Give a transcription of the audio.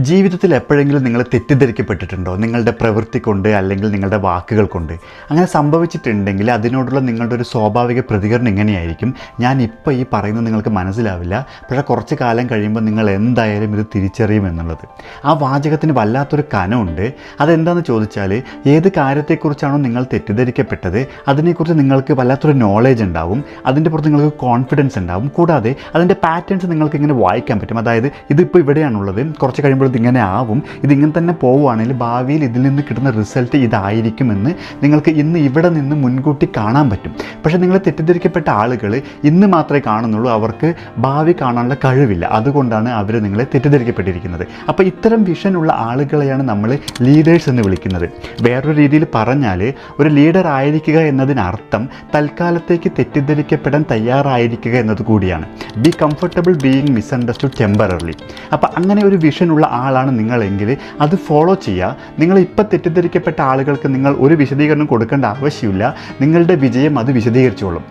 ജീവിതത്തിൽ എപ്പോഴെങ്കിലും നിങ്ങൾ തെറ്റിദ്ധരിക്കപ്പെട്ടിട്ടുണ്ടോ? നിങ്ങളുടെ പ്രവൃത്തി കൊണ്ട് അല്ലെങ്കിൽ നിങ്ങളുടെ വാക്കുകൾ കൊണ്ട്? അങ്ങനെ സംഭവിച്ചിട്ടുണ്ടെങ്കിൽ അതിനോടുള്ള നിങ്ങളുടെ ഒരു സ്വാഭാവിക പ്രതികരണം ഇങ്ങനെയായിരിക്കും: ഞാൻ ഇപ്പോൾ ഈ പറയുന്നത് നിങ്ങൾക്ക് മനസ്സിലാവില്ല, പക്ഷേ കുറച്ച് കാലം കഴിയുമ്പോൾ നിങ്ങൾ എന്തായാലും ഇത് തിരിച്ചറിയുമെന്നുള്ളത്. ആ വാചകത്തിന് വല്ലാത്തൊരു കനമുണ്ട്. അതെന്താണെന്ന് ചോദിച്ചാൽ, ഏത് കാര്യത്തെക്കുറിച്ചാണോ നിങ്ങൾ തെറ്റിദ്ധരിക്കപ്പെട്ടത് അതിനെക്കുറിച്ച് നിങ്ങൾക്ക് വല്ലാത്തൊരു നോളേജ് ഉണ്ടാവും, അതിൻ്റെ പുറത്ത് നിങ്ങൾക്ക് കോൺഫിഡൻസ് ഉണ്ടാവും. കൂടാതെ അതിൻ്റെ പാറ്റേൺസ് നിങ്ങൾക്ക് ഇങ്ങനെ വായിക്കാൻ പറ്റും. അതായത് ഇതിപ്പോൾ ഇവിടെയാണുള്ളത്, കുറച്ച് കഴിയുമ്പോൾ ഇതിങ്ങനെ ആവും, ഇതിങ്ങനെ തന്നെ പോവുകയാണെങ്കിൽ ഭാവിയിൽ ഇതിൽ നിന്ന് കിട്ടുന്ന റിസൾട്ട് ഇതായിരിക്കുമെന്ന് നിങ്ങൾക്ക് ഇന്ന് ഇവിടെ നിന്ന് മുൻകൂട്ടി കാണാൻ പറ്റും. പക്ഷേ നിങ്ങൾ തെറ്റിദ്ധരിക്കപ്പെട്ട ആളുകൾ ഇന്ന് മാത്രമേ കാണുന്നുള്ളൂ, അവർക്ക് ഭാവി കാണാനുള്ള കഴിവില്ല. അതുകൊണ്ടാണ് അവർ നിങ്ങളെ തെറ്റിദ്ധരിക്കപ്പെട്ടിരിക്കുന്നത്. അപ്പോൾ ഇത്തരം വിഷനുള്ള ആളുകളെയാണ് നമ്മൾ ലീഡേഴ്സ് എന്ന് വിളിക്കുന്നത്. വേറൊരു രീതിയിൽ പറഞ്ഞാൽ, ഒരു ലീഡർ ആയിരിക്കുക എന്നതിനർത്ഥം തൽക്കാലത്തേക്ക് തെറ്റിദ്ധരിക്കപ്പെടാൻ തയ്യാറായിരിക്കുക എന്നത് കൂടിയാണ്. Be comfortable being misunderstood temporarily. അപ്പോൾ അങ്ങനെ ഒരു വിഷനുള്ള ആളാണ് നിങ്ങളെങ്കിൽ അത് ഫോളോ ചെയ്യുക. നിങ്ങൾ ഇപ്പോൾ തെറ്റിദ്ധരിക്കപ്പെട്ട ആളുകൾക്ക് നിങ്ങൾ ഒരു വിശദീകരണം കൊടുക്കേണ്ട ആവശ്യമില്ല. നിങ്ങളുടെ വിജയം അത് വിശദീകരിച്ചോളും.